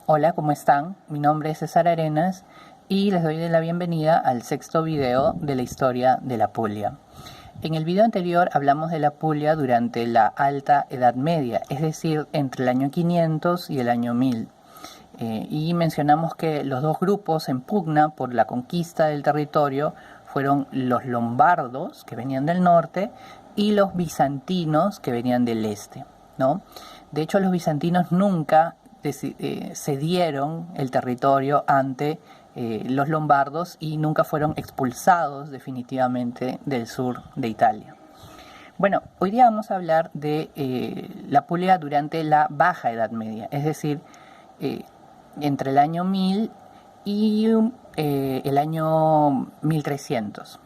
Hola, ¿cómo están? Mi nombre es César Arenas y les doy la bienvenida al sexto video de la historia de la Puglia. En el video anterior hablamos de la Puglia durante la Alta Edad Media, es decir, entre el año 500 y el año 1000. Y mencionamos que los dos grupos en pugna por la conquista del territorio fueron los lombardos, que venían del norte, y los bizantinos, que venían del este, ¿no? De hecho, los bizantinos nunca cedieron el territorio ante los lombardos y nunca fueron expulsados definitivamente del sur de Italia. Bueno, hoy día vamos a hablar de la Puglia durante la Baja Edad Media, es decir, entre el año 1000 y el año 1300.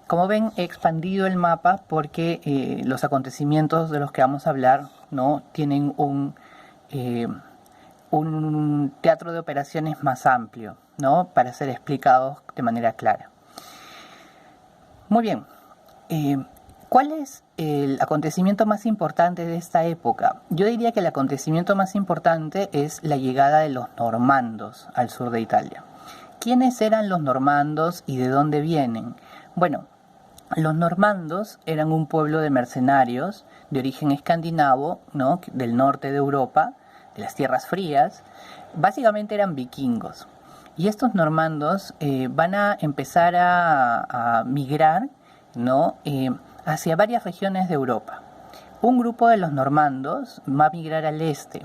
Como ven, he expandido el mapa porque los acontecimientos de los que vamos a hablar, ¿no?, tienen un teatro de operaciones más amplio, ¿no?, para ser explicados de manera clara. Muy bien, ¿cuál es el acontecimiento más importante de esta época? Yo diría que el acontecimiento más importante es la llegada de los normandos al sur de Italia. ¿Quiénes eran los normandos y de dónde vienen? Bueno, los normandos eran un pueblo de mercenarios de origen escandinavo, ¿no?, del norte de Europa, de las tierras frías. Básicamente eran vikingos. Y estos normandos van a empezar a migrar, ¿no?, hacia varias regiones de Europa. Un grupo de los normandos va a migrar al este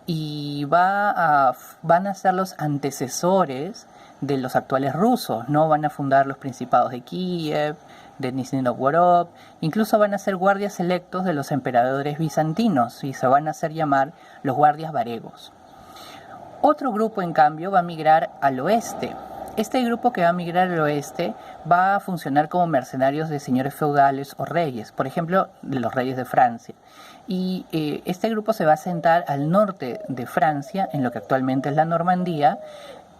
y van a ser los antecesores de los actuales rusos, ¿no? Van a fundar los principados de Kiev, de Nizhny Novgorod, incluso van a ser guardias electos de los emperadores bizantinos y se van a hacer llamar los guardias varegos. Otro grupo, en cambio, va a migrar al oeste. Este grupo que va a migrar al oeste va a funcionar como mercenarios de señores feudales o reyes, por ejemplo, de los reyes de Francia. Y este grupo se va a asentar al norte de Francia, en lo que actualmente es la Normandía,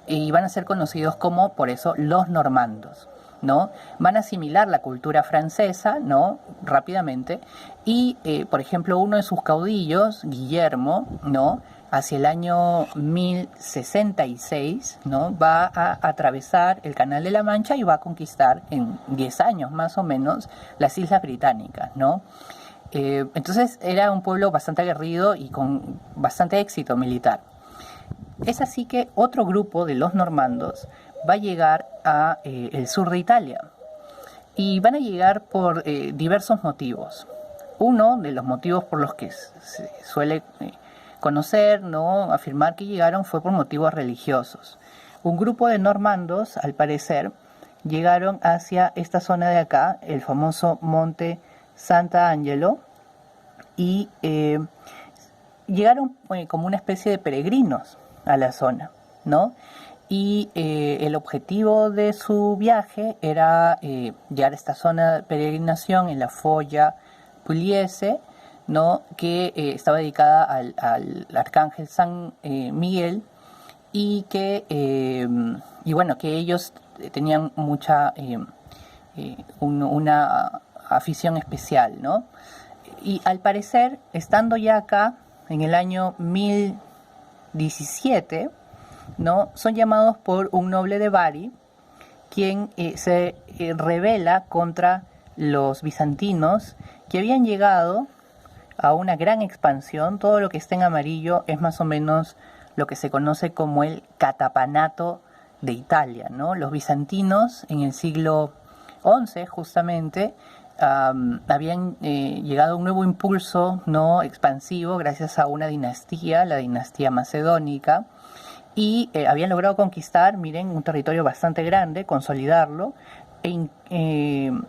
y van a ser conocidos como, por eso, los normandos, ¿no? Van a asimilar la cultura francesa, ¿no?, rápidamente, y, por ejemplo, uno de sus caudillos, Guillermo, ¿no?, hacia el año 1066, ¿no?, va a atravesar el Canal de la Mancha y va a conquistar en 10 años más o menos las Islas Británicas, ¿no? Entonces era un pueblo bastante aguerrido y con bastante éxito militar. Es así que otro grupo de los normandos va a llegar a el sur de Italia y van a llegar por diversos motivos. Uno de los motivos por los que se suele conocer, ¿no?, afirmar que llegaron fue por motivos religiosos. Un grupo de normandos, al parecer, llegaron hacia esta zona de acá, el famoso monte Sant'Angelo, y llegaron como una especie de peregrinos a la zona, ¿no? Y el objetivo de su viaje era llegar a esta zona de peregrinación en la Folla Pugliese, ¿no?, que estaba dedicada al arcángel San Miguel, y que bueno, que ellos tenían una afición especial, ¿no? Y al parecer, estando ya acá en el año 1017, ¿no?, son llamados por un noble de Bari, quien se rebela contra los bizantinos que habían llegado a una gran expansión. Todo lo que está en amarillo es más o menos lo que se conoce como el catapanato de Italia, ¿no? Los bizantinos en el siglo XI justamente habían llegado a un nuevo impulso, ¿no?, expansivo gracias a una dinastía, la dinastía macedónica, y habían logrado conquistar, miren, un territorio bastante grande, consolidarlo en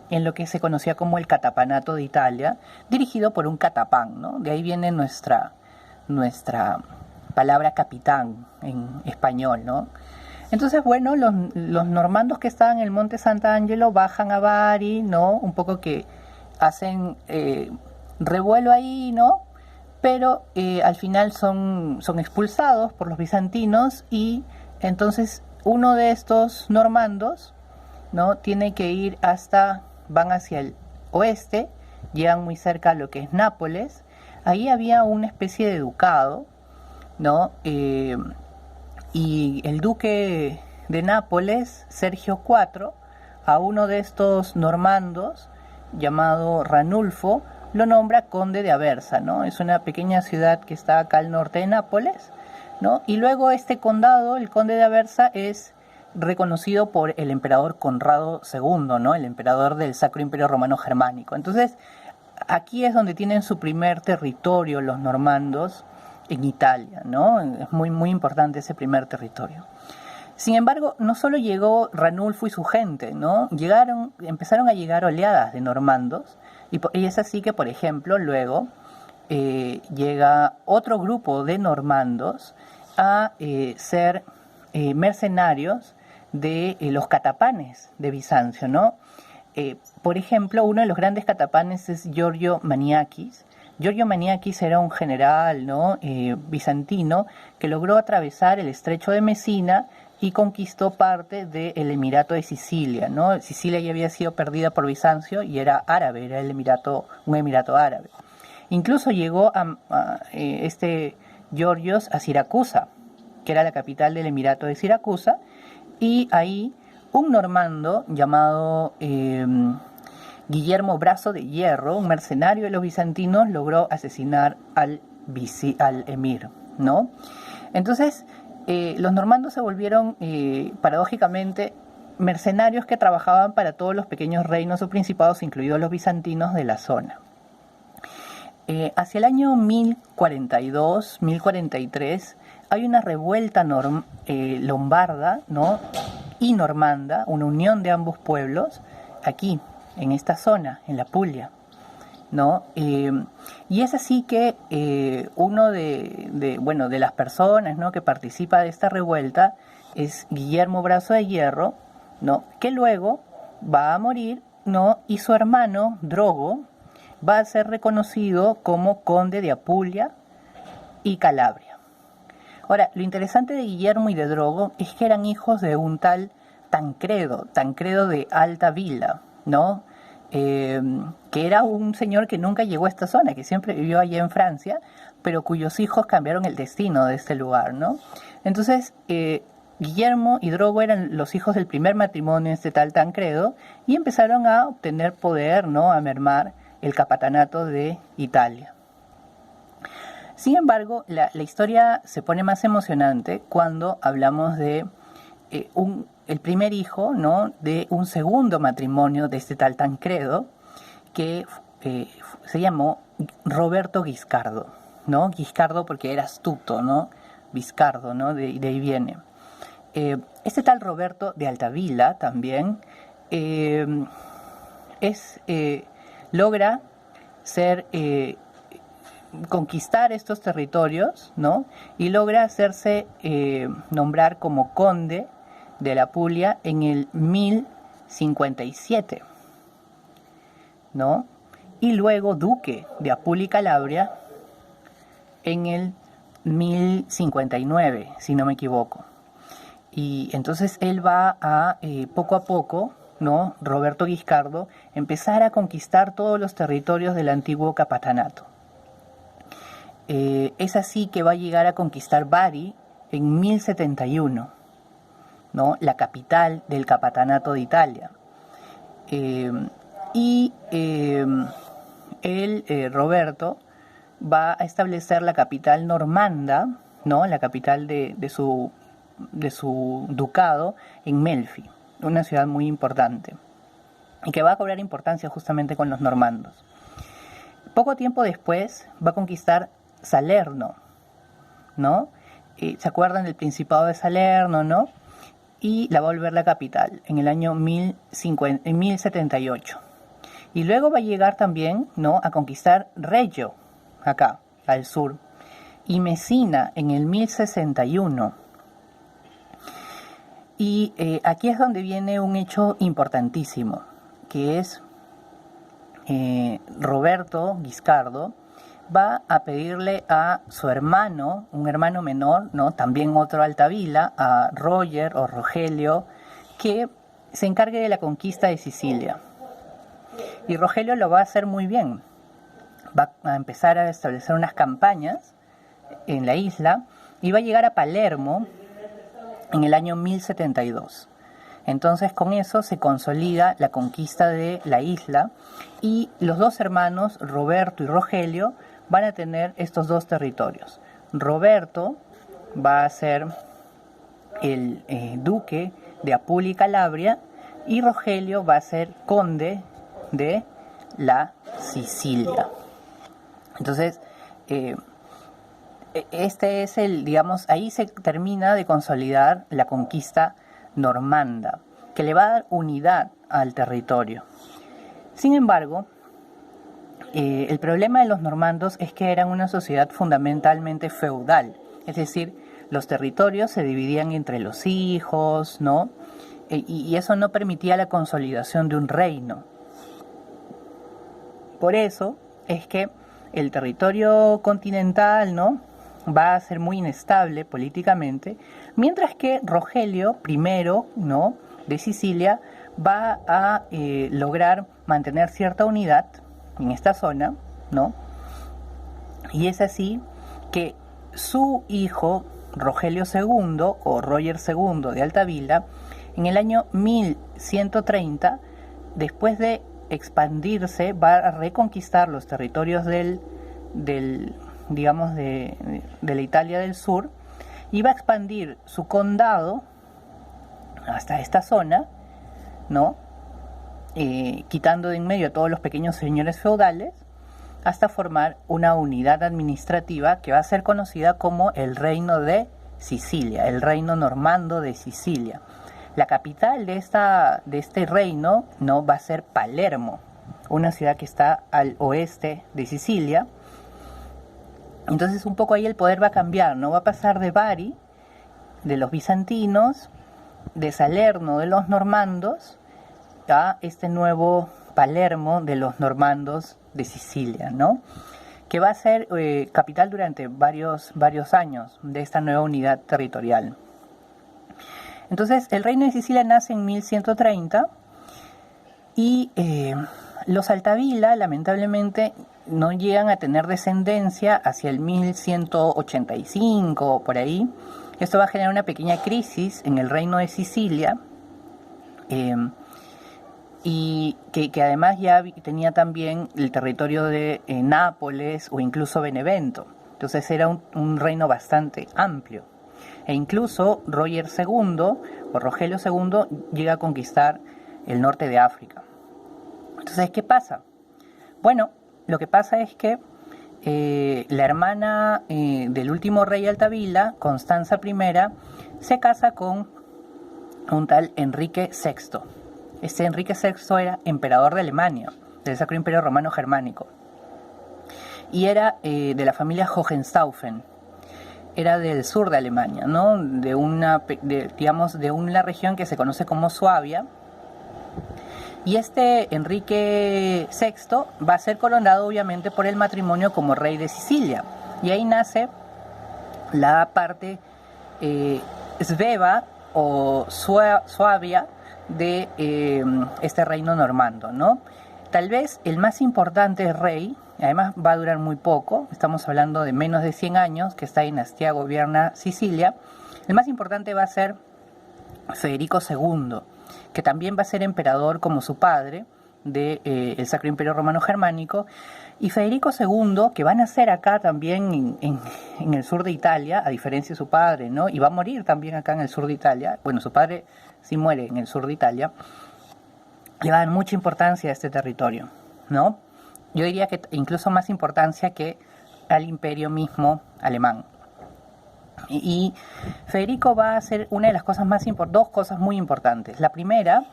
lo que se conocía como el catapanato de Italia, dirigido por un catapán, ¿no? De ahí viene nuestra palabra capitán en español, ¿no? Entonces, bueno, los normandos que estaban en el monte Sant'Angelo bajan a Bari, ¿no?, un poco que hacen revuelo ahí, ¿no?, pero al final son expulsados por los bizantinos, y entonces uno de estos normandos, ¿no?, tiene que ir van hacia el oeste, llegan muy cerca a lo que es Nápoles. Ahí había una especie de ducado, ¿no?, y el duque de Nápoles, Sergio IV, a uno de estos normandos, llamado Ranulfo, lo nombra conde de Aversa, ¿no? Es una pequeña ciudad que está acá al norte de Nápoles, ¿no? Y luego este condado, el conde de Aversa, es reconocido por el emperador Conrado II, ¿no? El emperador del Sacro Imperio Romano Germánico. Entonces, aquí es donde tienen su primer territorio los normandos en Italia, ¿no? Es muy, muy importante ese primer territorio. Sin embargo, no solo llegó Ranulfo y su gente, ¿no? Empezaron a llegar oleadas de normandos, y es así que, por ejemplo, luego llega otro grupo de normandos a ser mercenarios de los catapanes de Bizancio, ¿no? Por ejemplo, uno de los grandes catapanes es Giorgio Maniakis. Giorgio Maniakis era un general, ¿no? Bizantino que logró atravesar el estrecho de Mesina y conquistó parte del Emirato de Sicilia, ¿no? Sicilia ya había sido perdida por Bizancio y era árabe, era un emirato árabe. Incluso llegó este Georgios a Siracusa, que era la capital del Emirato de Siracusa, y ahí un normando llamado Guillermo Brazo de Hierro, un mercenario de los bizantinos, logró asesinar al emir, ¿no? Entonces, los normandos se volvieron, paradójicamente, mercenarios que trabajaban para todos los pequeños reinos o principados, incluidos los bizantinos de la zona. Hacia el año 1042, 1043, hay una revuelta lombarda, ¿no? Y normanda, una unión de ambos pueblos, aquí, en esta zona, en la Puglia, ¿no? Y es así que uno de las personas, ¿no?, que participa de esta revuelta es Guillermo Brazo de Hierro, ¿no?, que luego va a morir, ¿no?, y su hermano Drogo va a ser reconocido como conde de Apulia y Calabria. Ahora, lo interesante de Guillermo y de Drogo es que eran hijos de un tal Tancredo de Alta Vila, ¿no? Que era un señor que nunca llegó a esta zona, que siempre vivió allá en Francia, pero cuyos hijos cambiaron el destino de este lugar, ¿no? Entonces, Guillermo y Drogo eran los hijos del primer matrimonio de este tal Tancredo y empezaron a obtener poder, ¿no?, a mermar el capatanato de Italia. Sin embargo, la historia se pone más emocionante cuando hablamos de el primer hijo, ¿no?, de un segundo matrimonio de este tal Tancredo, que se llamó Roberto Guiscardo, ¿no? Guiscardo porque era astuto, ¿no? Viscardo, ¿no? De ahí viene. Este tal Roberto de Altavila también logra conquistar estos territorios, ¿no? Y logra hacerse nombrar como conde de la Puglia en el 1057, ¿no? Y luego duque de Apulia y Calabria en el 1059, si no me equivoco. Y entonces él va a, poco a poco, ¿no?, Roberto Guiscardo, empezar a conquistar todos los territorios del antiguo capatanato. Es así que va a llegar a conquistar Bari en 1071, ¿no?, la capital del capatanato de Italia. Roberto va a establecer la capital normanda, ¿no?, la capital de su ducado en Melfi, una ciudad muy importante y que va a cobrar importancia justamente con los normandos. Poco tiempo después va a conquistar Salerno, ¿no? ¿Se acuerdan del Principado de Salerno, no? Y la va a volver la capital en el año 1078. Y luego va a llegar también, ¿no?, a conquistar Reggio, acá, al sur, y Messina en el 1061. Y aquí es donde viene un hecho importantísimo, que es Roberto Guiscardo va a pedirle a su hermano, un hermano menor, ¿no?, también otro Altavila, a Roger o Rogelio, que se encargue de la conquista de Sicilia. Y Rogelio lo va a hacer muy bien. Va a empezar a establecer unas campañas en la isla y va a llegar a Palermo en el año 1072. Entonces con eso se consolida la conquista de la isla y los dos hermanos, Roberto y Rogelio, van a tener estos dos territorios. Roberto va a ser el duque de Apulia y Calabria y Rogelio va a ser conde de la Sicilia. Entonces, este es ahí se termina de consolidar la conquista normanda, que le va a dar unidad al territorio. Sin embargo, el problema de los normandos es que eran una sociedad fundamentalmente feudal, es decir, los territorios se dividían entre los hijos, ¿no? Y eso no permitía la consolidación de un reino. Por eso es que el territorio continental, ¿no?, va a ser muy inestable políticamente, mientras que Rogelio I, ¿no?, de Sicilia, va a lograr mantener cierta unidad en esta zona, ¿no? Y es así que su hijo Rogelio II o Roger II de Altavilla, en el año 1130, después de expandirse, va a reconquistar los territorios de la Italia del Sur y va a expandir su condado hasta esta zona, ¿no? Quitando de en medio a todos los pequeños señores feudales, hasta formar una unidad administrativa que va a ser conocida como el Reino de Sicilia, el Reino Normando de Sicilia. La capital de este reino, ¿no?, va a ser Palermo, una ciudad que está al oeste de Sicilia. Entonces un poco ahí el poder va a cambiar, ¿no? Va a pasar de Bari, de los bizantinos, de Salerno, de los normandos, a este nuevo Palermo de los normandos de Sicilia, ¿no?, que va a ser capital durante varios años de esta nueva unidad territorial. Entonces el reino de Sicilia nace en 1130 y los Altavilla lamentablemente no llegan a tener descendencia hacia el 1185 o por ahí. Esto va a generar una pequeña crisis en el reino de Sicilia, y que además ya tenía también el territorio de Nápoles o incluso Benevento. Entonces era un reino bastante amplio. E incluso Roger II o Rogelio II llega a conquistar el norte de África. Entonces, ¿qué pasa? Bueno, lo que pasa es que la hermana del último rey Altavilla, Constanza I, se casa con un tal Enrique VI. Este Enrique VI era emperador de Alemania, del Sacro Imperio Romano Germánico, y era de la familia Hohenstaufen. Era del sur de Alemania, ¿no?, de una región que se conoce como Suabia. Y este Enrique VI va a ser coronado obviamente por el matrimonio como rey de Sicilia. Y ahí nace la parte sveva o Suabia de este reino normando, ¿no? Tal vez el más importante rey, además va a durar muy poco, estamos hablando de menos de 100 años que esta dinastía gobierna Sicilia. El más importante va a ser Federico II, que también va a ser emperador como su padre del Sacro Imperio Romano Germánico. Y Federico II, que va a nacer acá también en el sur de Italia, a diferencia de su padre, ¿no?, y va a morir también acá en el sur de Italia. Bueno, su padre sí muere en el sur de Italia. Le va a dar mucha importancia a este territorio, ¿no? Yo diría que incluso más importancia que al imperio mismo alemán. Y Federico va a hacer una de las cosas dos cosas muy importantes. La primera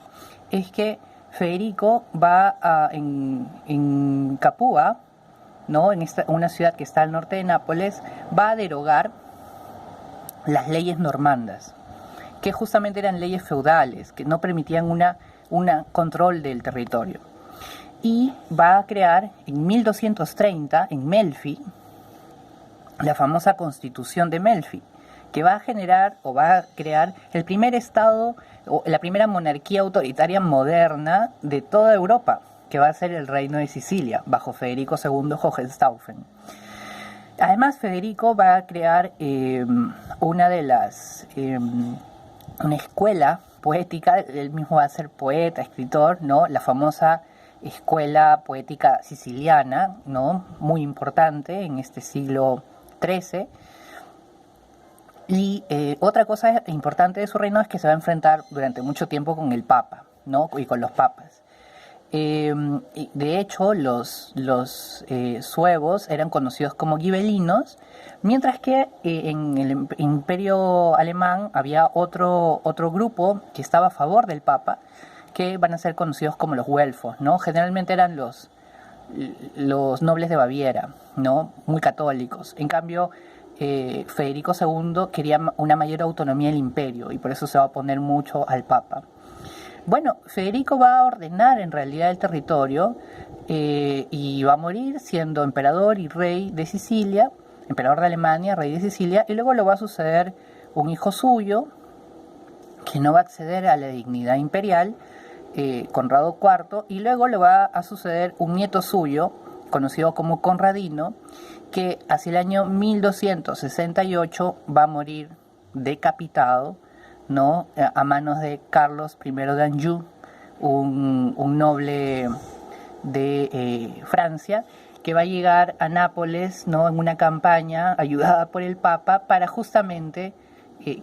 es que Federico va en Capua, ¿no?, en una ciudad que está al norte de Nápoles, va a derogar las leyes normandas, que justamente eran leyes feudales, que no permitían un control del territorio. Y va a crear en 1230, en Melfi, la famosa Constitución de Melfi, que va a generar o va a crear el primer estado o la primera monarquía autoritaria moderna de toda Europa, que va a ser el Reino de Sicilia, bajo Federico II Hohenstaufen. Además, Federico va a crear una de las una escuela poética. Él mismo va a ser poeta, escritor, ¿no? La famosa escuela poética siciliana, ¿no? Muy importante en este siglo XIII. Y otra cosa importante de su reino es que se va a enfrentar durante mucho tiempo con el Papa, ¿no? Y con los papas. De hecho, los suevos eran conocidos como gibelinos, mientras que en el imperio alemán había otro grupo que estaba a favor del Papa, que van a ser conocidos como los güelfos, ¿no? Generalmente eran los nobles de Baviera, ¿no? Muy católicos. En cambio, Federico II quería una mayor autonomía del imperio y por eso se va a oponer mucho al Papa. Bueno, Federico va a ordenar en realidad el territorio y va a morir siendo emperador y rey de Sicilia, emperador de Alemania, rey de Sicilia, y luego lo va a suceder un hijo suyo que no va a acceder a la dignidad imperial, Conrado IV, y luego le va a suceder un nieto suyo, conocido como Conradino, que hacia el año 1268 va a morir decapitado, ¿no? A manos de Carlos I de Anjou, un noble de Francia, que va a llegar a Nápoles, ¿no? En una campaña ayudada por el Papa para justamente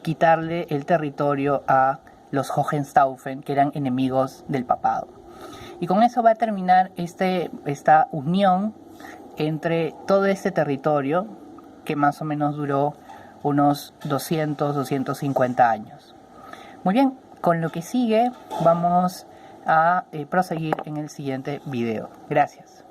quitarle el territorio a los Hohenstaufen, que eran enemigos del papado. Y con eso va a terminar esta unión entre todo este territorio, que más o menos duró unos 200-250 años. Muy bien, con lo que sigue vamos a proseguir en el siguiente video. Gracias.